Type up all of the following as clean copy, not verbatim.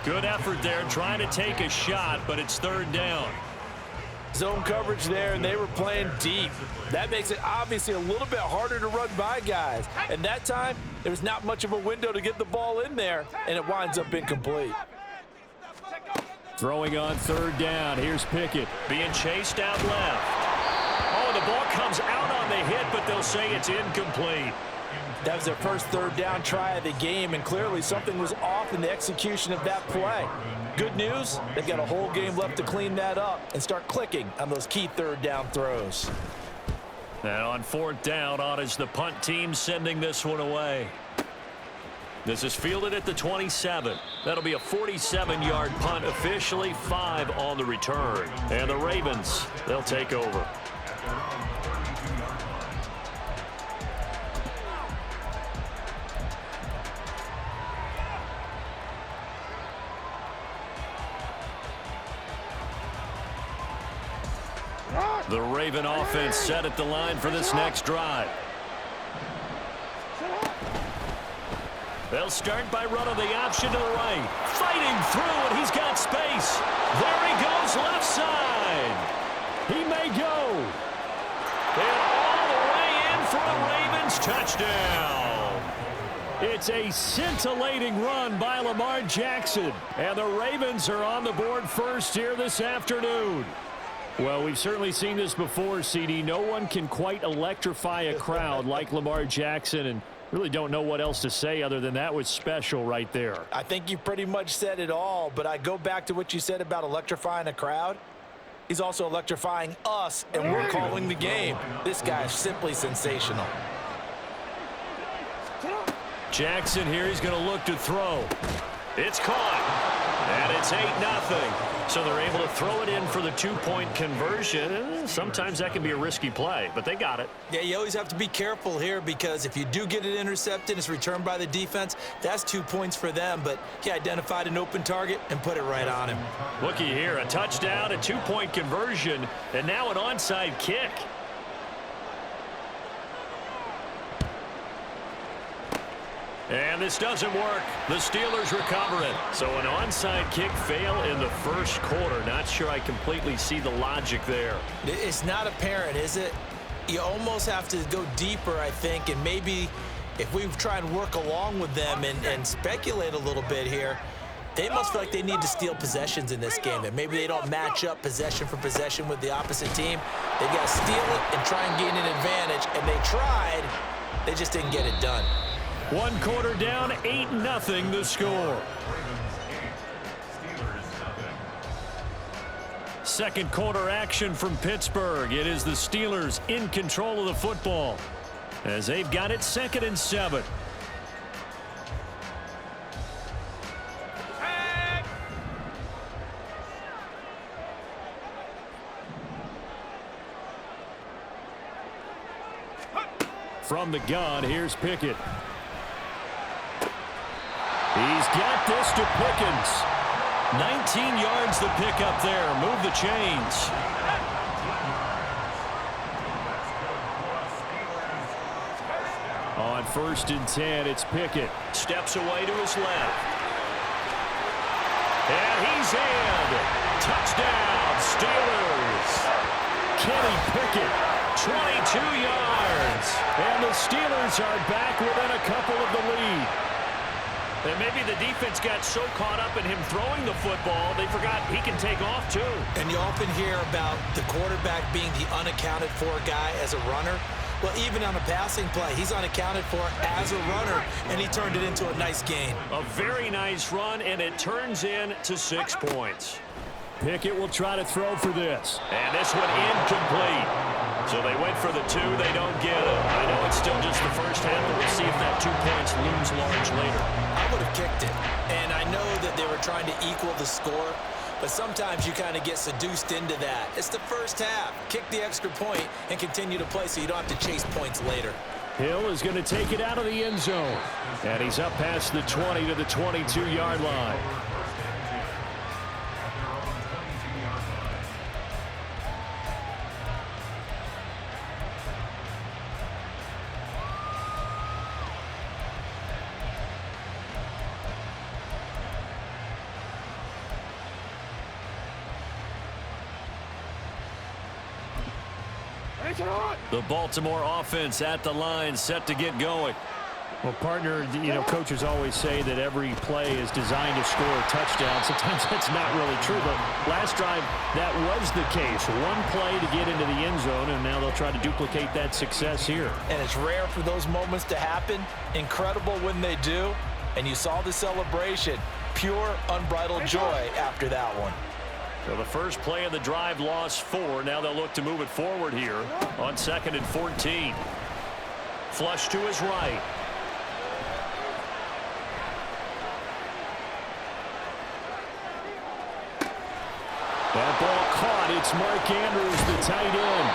Good effort there trying to take a shot, but it's third down. Zone coverage there, and they were playing deep. That makes it obviously a little bit harder to run by guys. And that time, there was not much of a window to get the ball in there, and it winds up incomplete. Throwing on third down. Here's Pickett being chased out left. Oh, the ball comes out on the hit, but they'll say it's incomplete. That was their first third down try of the game, and clearly something was off in the execution of that play. Good news, they've got a whole game left to clean that up and start clicking on those key third down throws. And on fourth down, on is the punt team sending this one away. This is fielded at the 27. That'll be a 47-yard punt, officially 5 on the return. And the Ravens, they'll take over. The Raven offense set at the line for this next drive. They'll start by running the option to the right. Fighting through, and he's got space. There he goes, left side. He may go. And all the way in for a Ravens touchdown. It's a scintillating run by Lamar Jackson. And the Ravens are on the board first here this afternoon. Well, we've certainly seen this before, CD. No one can quite electrify a crowd like Lamar Jackson, and really don't know what else to say other than that was special right there. I think you pretty much said it all, but I go back to what you said about electrifying a crowd. He's also electrifying us, and we're calling the game. This guy is simply sensational. Jackson here, he's going to look to throw. It's caught. And it's 8-0. So they're able to throw it in for the two-point conversion. Sometimes that can be a risky play, but they got it. Yeah, you always have to be careful here because if you do get it intercepted, it's returned by the defense, that's 2 points for them. But he identified an open target and put it right on him. Looky here, a touchdown, a two-point conversion, and now an onside kick. And this doesn't work. The Steelers recover it. So an onside kick fail in the first quarter. Not sure I completely see the logic there. It's not apparent, is it? You almost have to go deeper, I think, and maybe if we try and work along with them and speculate a little bit here, they must feel like they need to steal possessions in this game, and maybe they don't match up possession for possession with the opposite team. They've got to steal it and try and gain an advantage, and they tried. They just didn't get it done. 1 quarter down, 8-0 the score. Second quarter action from Pittsburgh. It is the Steelers in control of the football as they've got it 2nd and 7. From the gun, here's Pickett. He's got this to Pickens. 19 yards the pick up there. Move the chains. On 1st and 10, it's Pickett. Steps away to his left. And he's in. Touchdown, Steelers. Kenny Pickett, 22 yards. And the Steelers are back within a couple of the lead. And maybe the defense got so caught up in him throwing the football, they forgot he can take off too. And you often hear about the quarterback being the unaccounted for guy as a runner. Well, even on a passing play, he's unaccounted for as a runner, and he turned it into a nice gain. A very nice run, and it turns into 6 points. Pickett will try to throw for this. And this one incomplete. So they went for the 2. They don't get it. I know it's still just the first half, but we'll see if that 2 points looms large later. I would have kicked it. And I know that they were trying to equal the score, but sometimes you kind of get seduced into that. It's the first half. Kick the extra point and continue to play so you don't have to chase points later. Hill is going to take it out of the end zone. And he's up past the 20 to the 22-yard line. The Baltimore offense at the line, set to get going. Well, partner, coaches always say that every play is designed to score a touchdown. Sometimes that's not really true, but last drive, that was the case. One play to get into the end zone, and now they'll try to duplicate that success here. And it's rare for those moments to happen. Incredible when they do. And you saw the celebration. Pure, unbridled joy after that one. So the first play of the drive lost 4. Now they'll look to move it forward here on 2nd and 14. Flush to his right. That ball caught. It's Mark Andrews, the tight end.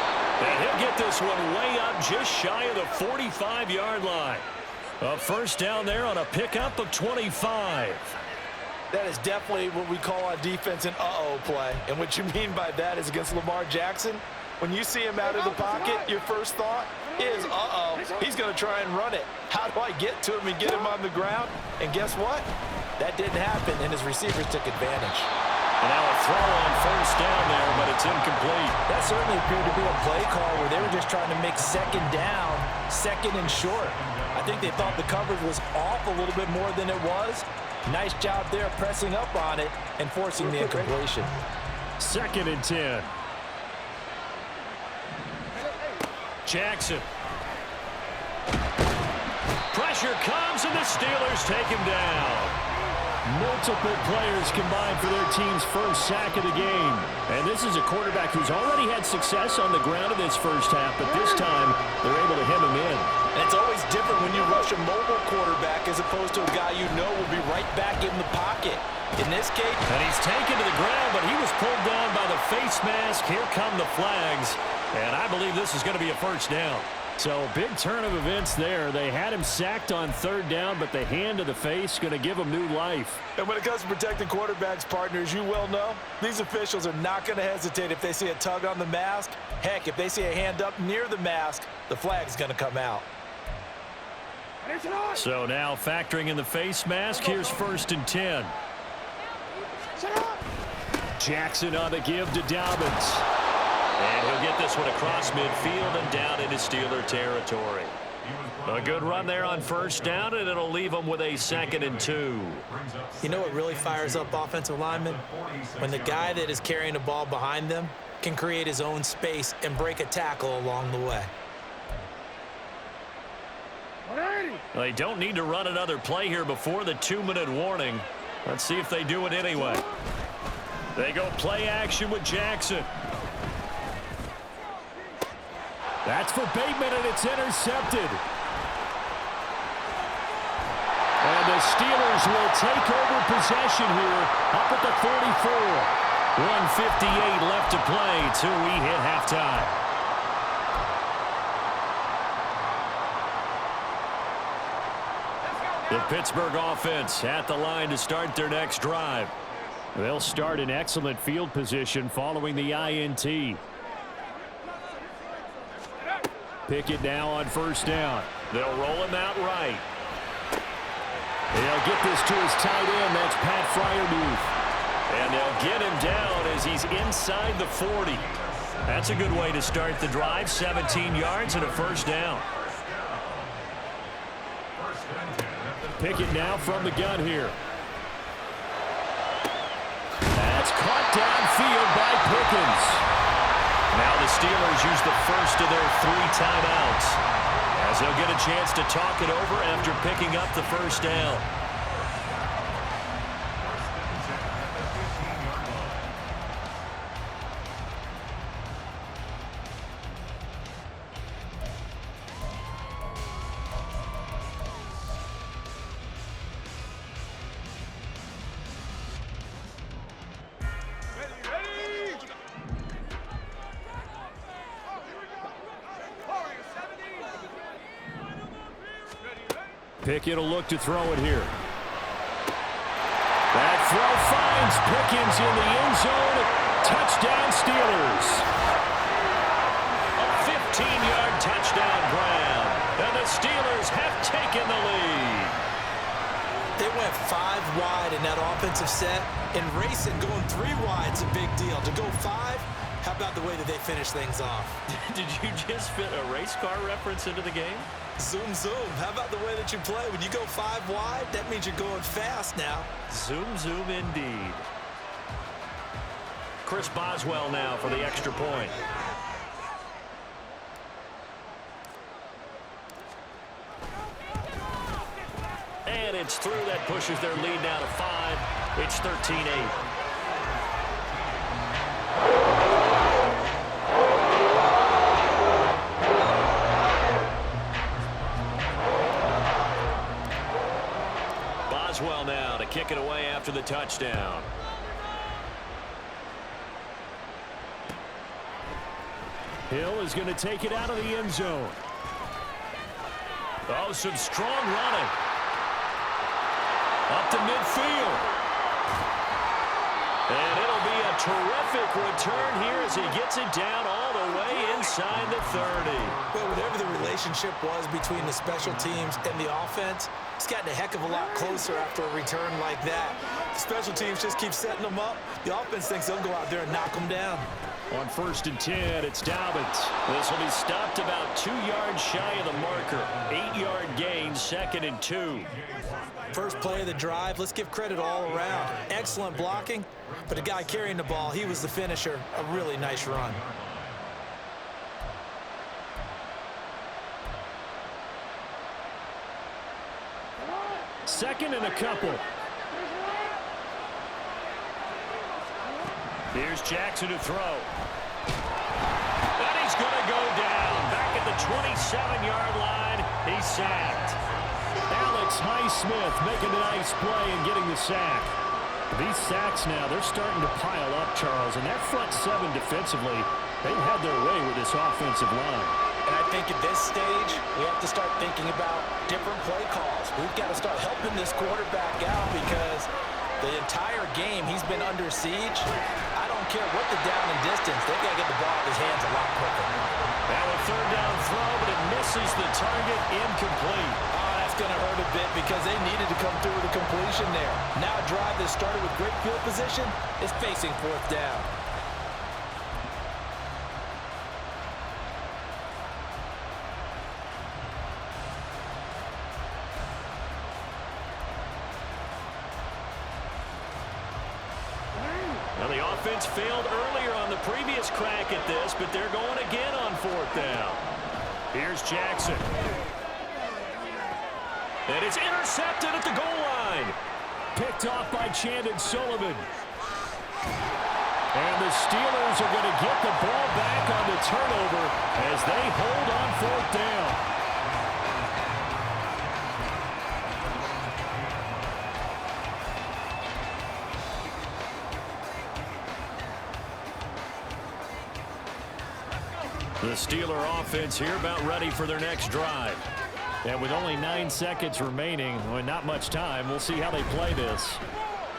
And he'll get this one way up just shy of the 45-yard line. A first down there on a pickup of 25. That is definitely what we call on defense an uh-oh play. And what you mean by that is against Lamar Jackson, when you see him out of the pocket, your first thought is, uh-oh, he's going to try and run it. How do I get to him and get him on the ground? And guess what? That didn't happen, and his receivers took advantage. And now a throw on first down there, but it's incomplete. That certainly appeared to be a play call where they were just trying to make second down, second and short. I think they thought the coverage was off a little bit more than it was. Nice job there pressing up on it and forcing the incompletion. 2nd and 10. Jackson. Pressure comes, and the Steelers take him down. Multiple players combined for their team's first sack of the game. And this is a quarterback who's already had success on the ground in this first half, but this time they're able to hem him in. And it's always different when you rush a mobile quarterback as opposed to a guy you know will be right back in the pocket. In this case, and he's taken to the ground, but he was pulled down by the face mask. Here come the flags, and I believe this is going to be a first down. So big turn of events there. They had him sacked on 3rd down, but the hand to the face going to give him new life. And when it comes to protecting quarterbacks, partners, you well know, these officials are not going to hesitate if they see a tug on the mask. Heck, if they see a hand up near the mask, the flag's going to come out. So now factoring in the face mask, here's 1st and 10. Jackson on the give to Dobbins. And he'll get this one across midfield and down into Steeler territory. A good run there on first down, and it'll leave them with a 2nd and 2. You know what really fires up offensive linemen? When the guy that is carrying the ball behind them can create his own space and break a tackle along the way. They don't need to run another play here before the 2-minute warning. Let's see if they do it anyway. They go play action with Jackson. That's for Bateman, and it's intercepted. And the Steelers will take over possession here up at the 44. 1:58 left to play till we hit halftime. The Pittsburgh offense at the line to start their next drive. They'll start in excellent field position following the INT. Pickett now on first down. They'll roll him out right. They'll get this to his tight end. That's Pat Freiermuth. And they'll get him down as he's inside the 40. That's a good way to start the drive. 17 yards and a first down. Pickett now from the gun here. That's caught downfield by Pickens. Now the Steelers use the first of their 3 timeouts as they'll get a chance to talk it over after picking up the first down. Pickett will look to throw it here. That throw finds Pickens in the end zone. Touchdown, Steelers. A 15-yard touchdown grab. And the Steelers have taken the lead. They went 5 wide in that offensive set, and racing going 3 wide is a big deal. To go 5, How about the way that they finish things off? Did you just fit a race car reference into the game? Zoom, zoom. How about the way that you play? When you go 5 wide, that means you're going fast now. Zoom, zoom indeed. Chris Boswell now for the extra point. And it's through. That pushes their lead now to 5. It's 13-8. Boswell now to kick it away after the touchdown. Hill is going to take it out of the end zone. Oh, some strong running. Up to midfield. And it'll be a terrific return here as he gets it down all the way inside the 30. Well, whatever the relationship was between the special teams and the offense, it's gotten a heck of a lot closer after a return like that. The special teams just keep setting them up. The offense thinks they'll go out there and knock them down. On 1st and 10, it's Dobbins. This will be stopped about 2 yards shy of the marker. 8-yard gain, 2nd and 2. First play of the drive, let's give credit all around. Excellent blocking, but the guy carrying the ball, he was the finisher. A really nice run. Second and a couple. Here's Jackson to throw. And he's going to go down. Back at the 27-yard line. He's sacked. Alex Highsmith making a nice play and getting the sack. These sacks now, they're starting to pile up, Charles. And that front 7 defensively, they've had their way with this offensive line. And I think at this stage, we have to start thinking about different play calls. We've got to start helping this quarterback out because the entire game he's been under siege. I don't care what the down and distance. They've got to get the ball out of his hands a lot quicker. Now a 3rd down throw, but it misses the target. Incomplete. Oh, that's going to hurt a bit because they needed to come through with a completion there. Now a drive that started with great field position is facing 4th down. Now the offense failed earlier on the previous crack at this, but they're going again on 4th down. Here's Jackson. And it's intercepted at the goal line. Picked off by Chandon Sullivan. And the Steelers are going to get the ball back on the turnover as they hold on 4th down. The Steeler offense here about ready for their next drive. And with only 9 seconds remaining, well, not much time, we'll see how they play this.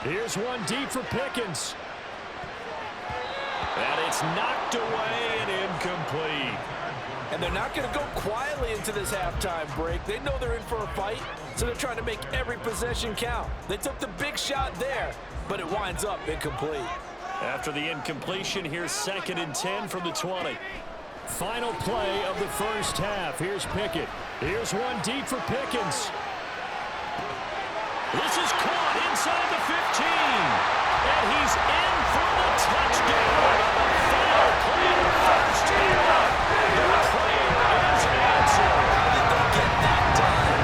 Here's one deep for Pickens. And it's knocked away and incomplete. And they're not going to go quietly into this halftime break. They know they're in for a fight, so they're trying to make every possession count. They took the big shot there, but it winds up incomplete. After the incompletion, here's 2nd and 10 from the 20. Final play of the first half. Here's Pickett. Here's one deep for Pickens. This is caught inside the 15. And he's in for the touchdown. Final play of the first half. The prayer is answered. How did they get that done?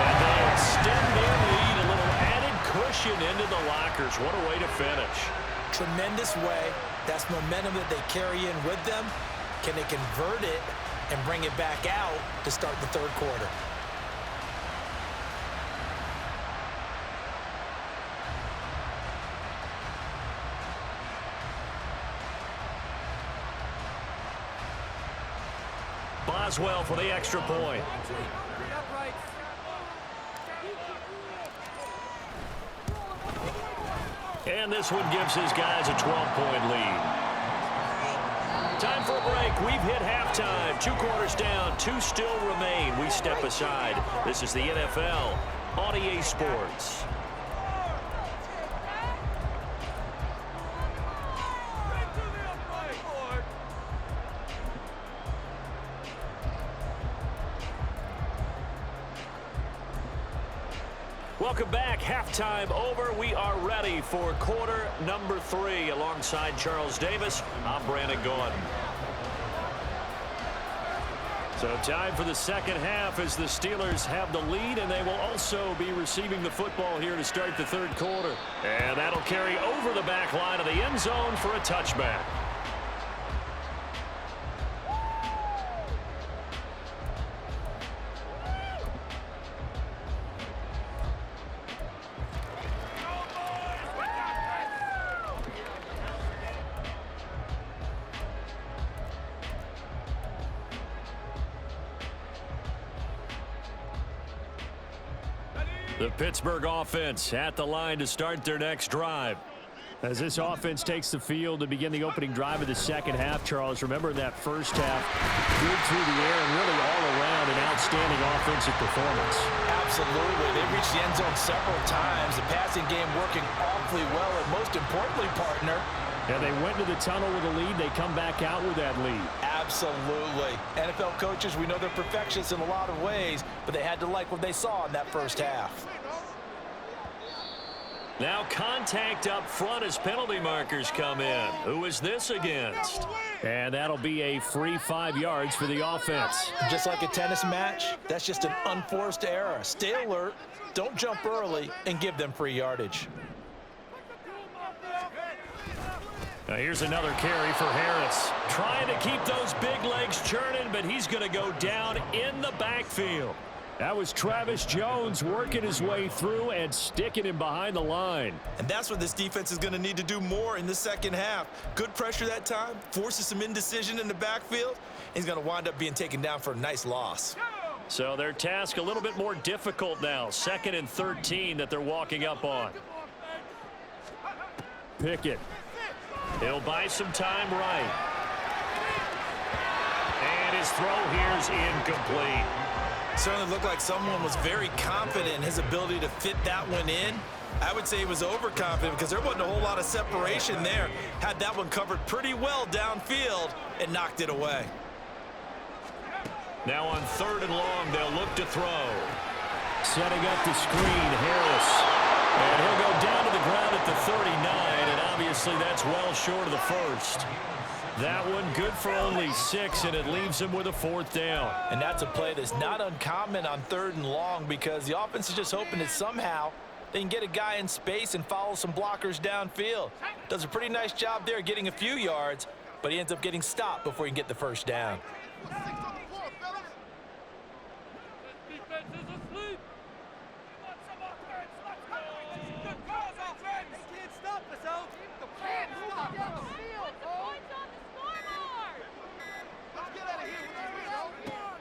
And they extend their lead. A little added cushion into the lockers. What a way to finish. Tremendous way. That's momentum that they carry in with them. Can they convert it and bring it back out to start the 3rd quarter? Boswell for the extra point. And this one gives his guys a 12-point lead. Time for a break. We've hit halftime. 2 quarters down. 2 still remain. We step aside. This is the NFL on EA Sports. Welcome back. Halftime over. We are ready for quarter number 3. Alongside Charles Davis, I'm Brandon Gordon. So time for the second half as the Steelers have the lead, and they will also be receiving the football here to start the third quarter. And that'll carry over the back line of the end zone for a touchback. The Pittsburgh offense at the line to start their next drive. As this offense takes the field to begin the opening drive of the second half, Charles, remember in that first half, good through the air and really all around an outstanding offensive performance. Absolutely. They reached the end zone several times. The passing game working awfully well, and most importantly, partner, and they went to the tunnel with a lead. They come back out with that lead. Absolutely. NFL coaches, we know they're perfectionists in a lot of ways, but they had to like what they saw in that first half. Now contact up front as penalty markers come in. Who is this against? And that'll be a free 5 yards for the offense. Just like a tennis match, that's just an unforced error. Stay alert, don't jump early, and give them free yardage. Now here's another carry for Harris. Trying to keep those big legs churning, but he's going to go down in the backfield. That was Travis Jones working his way through and sticking him behind the line. And that's what this defense is going to need to do more in the second half. Good pressure that time, forces some indecision in the backfield. He's going to wind up being taken down for a nice loss. So their task a little bit more difficult now. 2nd and 13 that they're walking up on. Pickett. He'll buy some time right. And his throw here's incomplete. Certainly looked like someone was very confident in his ability to fit that one in. I would say he was overconfident because there wasn't a whole lot of separation there. Had that one covered pretty well downfield and knocked it away. Now on 3rd and long, they'll look to throw. Setting up the screen, Harris. And he'll go down to the ground at the 39, and obviously that's well short of the first. That one good for only 6, and it leaves him with a 4th down. And that's a play that's not uncommon on 3rd and long because the offense is just hoping that somehow they can get a guy in space and follow some blockers downfield. Does a pretty nice job there getting a few yards, but he ends up getting stopped before he can get the first down.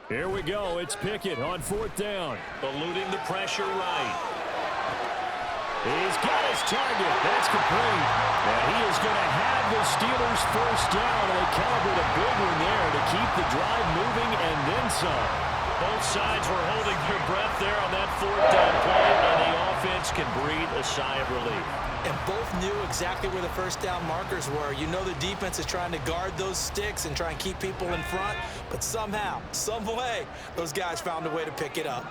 Here we go. It's Pickett on 4th down. Eluding the pressure right. He's got his target. That's complete. And he is going to have the Steelers first down. And they calibrate a big one there to keep the drive moving and then some. Both sides were holding their breath there on that 4th down play, and the offense can breathe a sigh of relief. And both knew exactly where the first down markers were. You know the defense is trying to guard those sticks and try and keep people in front, but somehow, some way, those guys found a way to pick it up.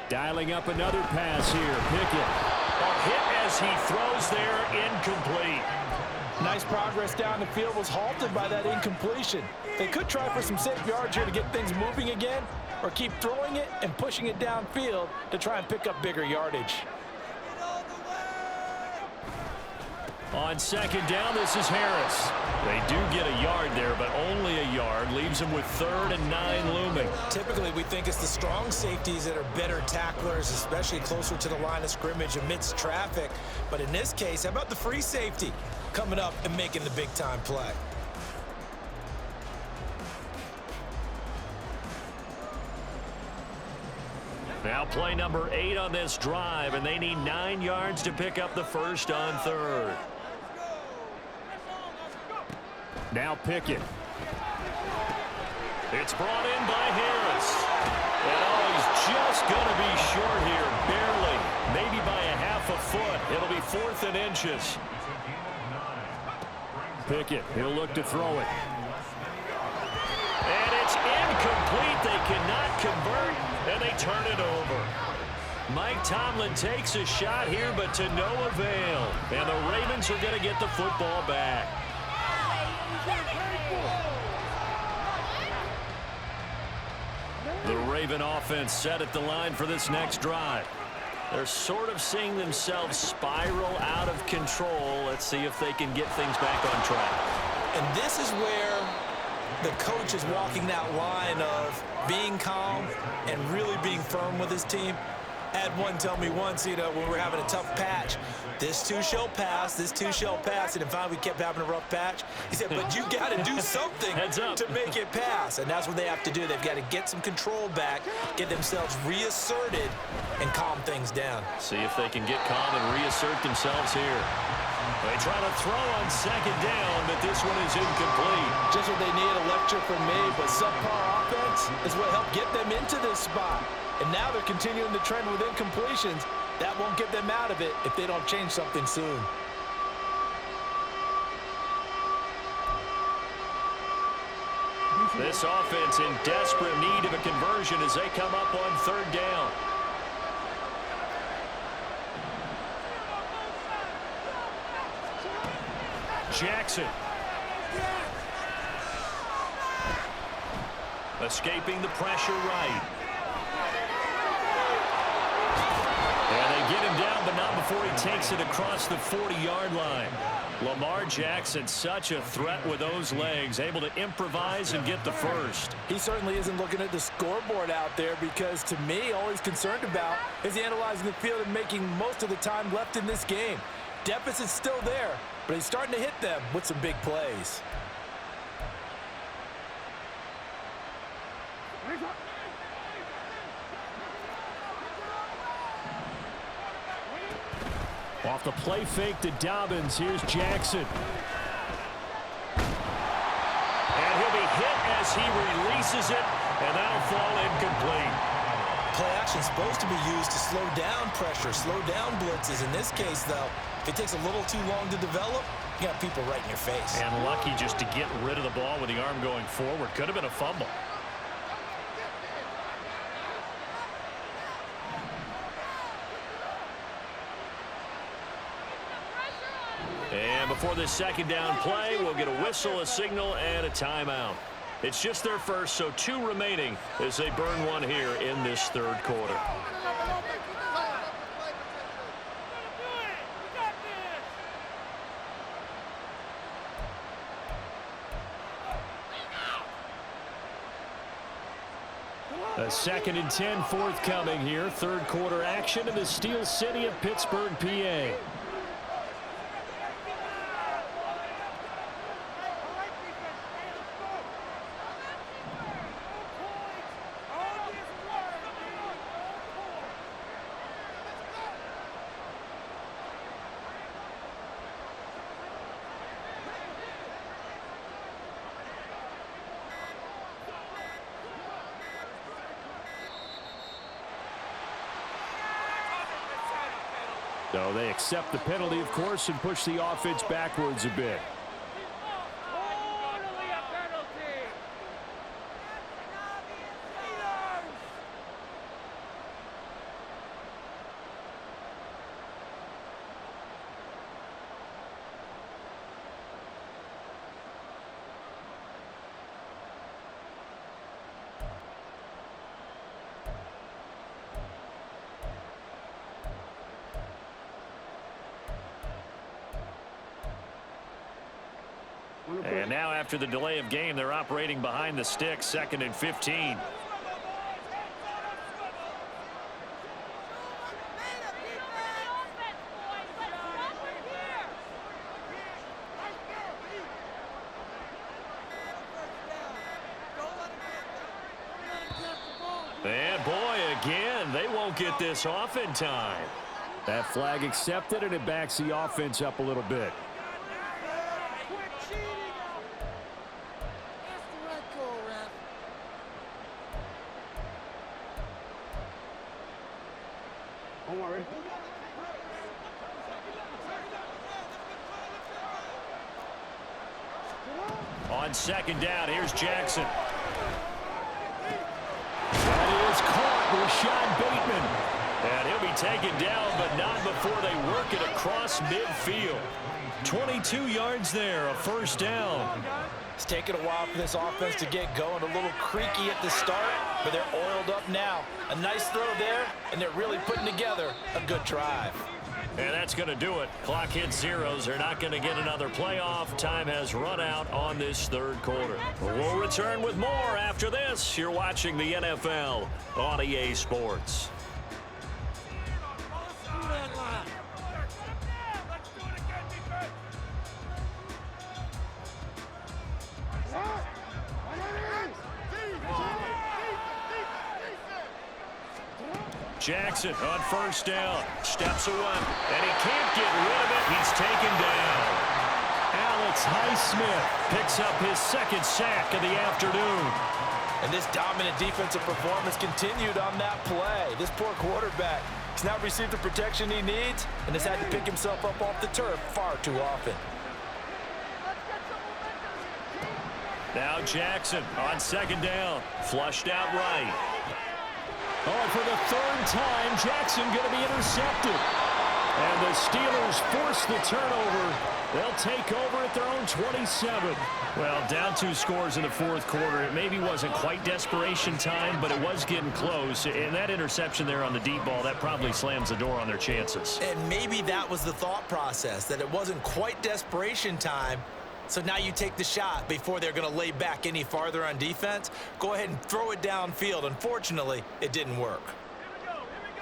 Dialing up another pass here. Pickett. A hit as he throws there, incomplete. Nice progress down the field was halted by that incompletion. They could try for some safe yards here to get things moving again, or keep throwing it and pushing it downfield to try and pick up bigger yardage. On 2nd down, this is Harris. They do get a yard there, but only a yard. Leaves them with 3rd and 9 looming. Typically, we think it's the strong safeties that are better tacklers, especially closer to the line of scrimmage amidst traffic. But in this case, how about the free safety coming up and making the big-time play? Now play number 8 on this drive, and they need 9 yards to pick up the first on 3rd. Now Pickett. It's brought in by Harris. And he's just going to be short here, barely. Maybe by a half a foot. It'll be 4th and inches. Pickett, he'll look to throw it. And it's incomplete. They cannot convert, and they turn it over. Mike Tomlin takes a shot here, but to no avail. And the Ravens are going to get the football back. The Raven offense set at the line for this next drive. They're sort of seeing themselves spiral out of control. Let's see if they can get things back on track. And this is where the coach is walking that line of being calm and really being firm with his team. I had one tell me once, when we were having a tough patch, this too shall pass, this too shall pass, and then finally we kept having a rough patch. He said, but you got to do something to make it pass, and that's what they have to do. They've got to get some control back, get themselves reasserted, and calm things down. See if they can get calm and reassert themselves here. They try to throw on second down, but this one is incomplete. Just what they need, a lecture from me, but subpar offense is what helped get them into this spot. And now they're continuing the trend with incompletions. That won't get them out of it if they don't change something soon. This offense in desperate need of a conversion as they come up on third down. Jackson. Escaping the pressure right. And they get him down, but not before he takes it across the 40-yard line. Lamar Jackson, such a threat with those legs, able to improvise and get the first. He certainly isn't looking at the scoreboard out there because, to me, all he's concerned about is analyzing the field and making most of the time left in this game. Deficit's still there, but he's starting to hit them with some big plays. Off the play fake to Dobbins. Here's Jackson. And he'll be hit as he releases it, and that'll fall incomplete. Play action's supposed to be used to slow down pressure, slow down blitzes. In this case, though, if it takes a little too long to develop, you got people right in your face. And lucky just to get rid of the ball with the arm going forward. Could have been a fumble. And before this second down play, we'll get a whistle, a signal, and a timeout. It's just their first, so 2 remaining as they burn one here in this third quarter. A 2nd and 10 forthcoming here. Third quarter action in the Steel City of Pittsburgh, PA. So they accept the penalty, of course, and push the offense backwards a bit. And now after the delay of game, they're operating behind the sticks, 2nd and 15. And boy, again, they won't get this off in time. That flag accepted, and it backs the offense up a little bit. On 2nd down, here's Jackson. That is caught. Rashad Bateman. And he'll be taken down, but not before they work it across midfield. 22 yards there, a first down. It's taken a while for this offense to get going. A little creaky at the start, but they're oiled up now. A nice throw there, and they're really putting together a good drive. And that's going to do it. Clock hits zeros. They're not going to get another playoff. Time has run out on this third quarter. We'll return with more after this. You're watching the NFL on EA Sports. Jackson on first down, steps away, and he can't get rid of it. He's taken down. Alex Highsmith picks up his second sack of the afternoon. And this dominant defensive performance continued on that play. This poor quarterback has now received the protection he needs and has had to pick himself up off the turf far too often. Now Jackson on second down, flushed out right. Oh, for the third time, Jackson going to be intercepted. And the Steelers force the turnover. They'll take over at their own 27. Well, down 2 scores in the fourth quarter. It maybe wasn't quite desperation time, but it was getting close. And that interception there on the deep ball, that probably slams the door on their chances. And maybe that was the thought process, that it wasn't quite desperation time. So now you take the shot before they're going to lay back any farther on defense. Go ahead and throw it downfield. Unfortunately, it didn't work.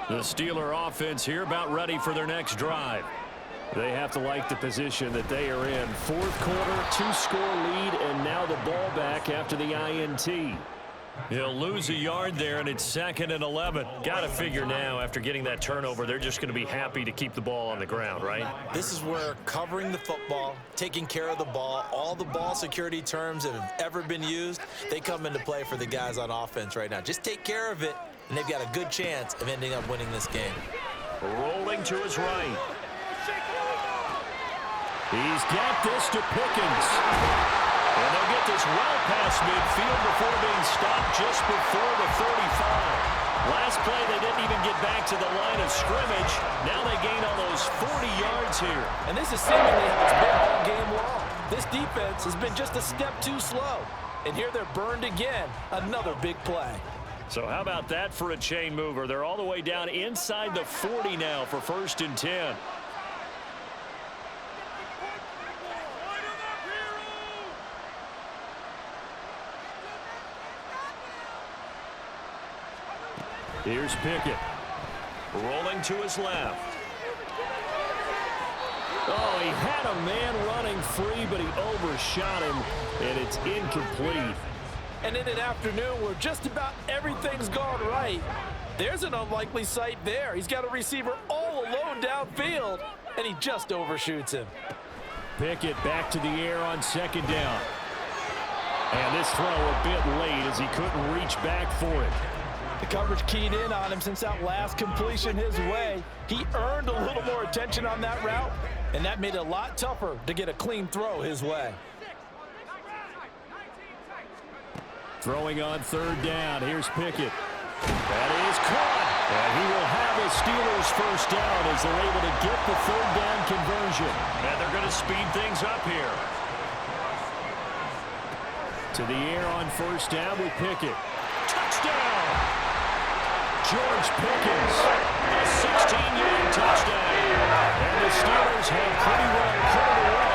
The Steeler offense here about ready for their next drive. They have to like the position that they are in. Fourth quarter, 2-score lead, and now the ball back after the INT. He'll lose a yard there, and it's 2nd and 11. Got to figure now, after getting that turnover, they're just going to be happy to keep the ball on the ground, right? This is where covering the football, taking care of the ball, all the ball security terms that have ever been used, they come into play for the guys on offense right now. Just take care of it, and they've got a good chance of ending up winning this game. Rolling to his right. He's got this to Pickens. And they'll get this well past midfield before being stopped just before the 35. Last play, they didn't even get back to the line of scrimmage. Now they gain almost 40 yards here. And this is seemingly how it's been all game long. This defense has been just a step too slow. And here they're burned again. Another big play. So how about that for a chain mover? They're all the way down inside the 40 now for 1st and 10. Here's Pickett. Rolling to his left. Oh, he had a man running free, but he overshot him, and it's incomplete. And in an afternoon where just about everything's gone right, there's an unlikely sight there. He's got a receiver all alone downfield, and he just overshoots him. Pickett back to the air on 2nd down. And this throw a bit late as he couldn't reach back for it. The coverage keyed in on him since that last completion his way. He earned a little more attention on that route, and that made it a lot tougher to get a clean throw his way. Throwing on 3rd down. Here's Pickett. That is caught. And he will have a Steelers first down as they're able to get the 3rd down conversion. And they're going to speed things up here. To the air on 1st down with Pickett. Touchdown! George Pickens. A 16-yard touchdown. And the Steelers have pretty well put it away.